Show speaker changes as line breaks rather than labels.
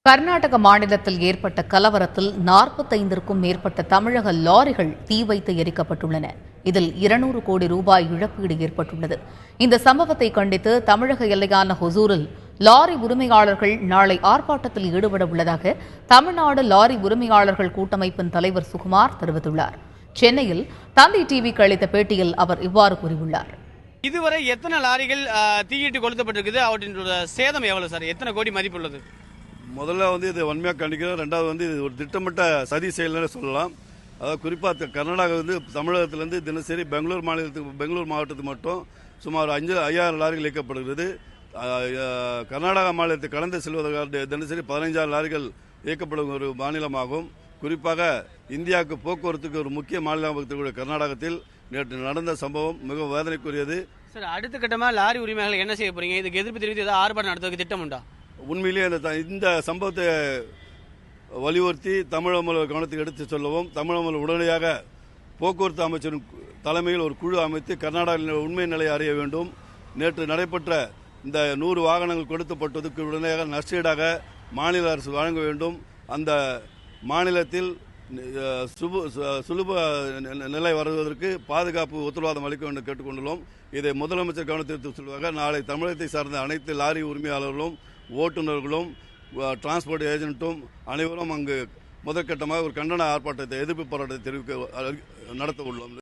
கர்நாடக மாநிலத்தில் ஏற்பட்ட கலவரத்தில் 45ற்கும் மேற்பட்ட தமிழக லாரிகள் தீ வைத்து எரிக்கப்பட்டுள்ளன. இதில் 200 கோடி ரூபாய் இழப்பீடு ஏற்பட்டுள்ளது. இந்த சம்பவத்தை கண்டித்து தமிழக எல்லையான ஹொசூரில் லாரி உரிமையாளர்கள் நாளை ஆர்ப்பாட்டத்தில் ஈடுபட உள்ளதாக தமிழ்நாடு லாரி உரிமையாளர்கள் கூட்டமைப்பின் தலைவர் சுகுமார் தெரிவித்துள்ளார். சென்னையில் தந்தி டிவிக்கு அளித்த பேட்டியில் அவர் இவ்வாறு கூறியுள்ளார்.
இதுவரை எத்தனை லாரிகள் தீயிட்டு கொளுத்தப்பட்டிருக்குது? அவற்றின் சேதம் எவ்வளவு சார்? எத்தனை கோடி மதிப்புள்ளது?
முதல்ல இது வன்மையாக கண்டிக்கிறோம். ரெண்டாவது இது ஒரு திட்டமிட்ட சதி செயல்னு சொல்லலாம். அதாவது குறிப்பாக கர்நாடகா தமிழகத்திலிருந்து தினசரி பெங்களூர் மாவட்டத்துக்கு மட்டும் சுமார் 5,000 லாரிகள் இயக்கப்படுகிறது. கர்நாடகா மாநிலத்தை கடந்து செல்வதற்காக தினசரி 15,000 லாரிகள் இயக்கப்படும் ஒரு மாநிலமாகும். குறிப்பாக இந்தியாவுக்கு போக்குவரத்துக்கு ஒரு முக்கிய மாநிலமாக கர்நாடகத்தில் நேற்று நடந்த சம்பவம் மிக வேதனைக்குரியது.
சார், அடுத்த கட்டமாக லாரி உரிமையாளர்கள் என்ன செய்ய போறீங்க? இதுக்கு எதிர்ப்பு தெரிவித்து ஏதாவது ஆர்ப்பாட்டம் நடத்துவதற்கு திட்டம் உண்டா?
உண்மையிலேயே இந்த சம்பவத்தை வலியுறுத்தி தமிழக முதல்வர் கவனத்துக்கு எடுத்து சொல்லவும், தமிழக முதல்வர் உடனடியாக போக்குவரத்து அமைச்சரின் தலைமையில் ஒரு குழு அமைத்து கர்நாடகாவில் உண்மை நிலையை அறிய வேண்டும். நேற்று நடைபெற்ற இந்த 100 வாகனங்கள் கொடுக்கப்பட்டதுக்கு உடனடியாக நஷ்டஈடாக மாநில அரசு வழங்க வேண்டும். அந்த மாநிலத்தில் சுலப நிலை வருவதற்கு பாதுகாப்பு உத்தரவாதம் அளிக்க வேண்டும் கேட்டுக்கொண்டுள்ளோம். இதை முதலமைச்சர் கவனத்திற்கு சொல்வாக நாளை தமிழகத்தை சார்ந்த அனைத்து லாரி உரிமையாளர்களும் ஓட்டுநர்களும் டிரான்ஸ்போர்ட் ஏஜென்ட்டும் அனைவரும் அங்கு முதற்கட்டமாக ஒரு கண்டன ஆர்ப்பாட்டத்தை எதிர்ப்பு போராட்டத்தை நடத்த உள்ளோம்.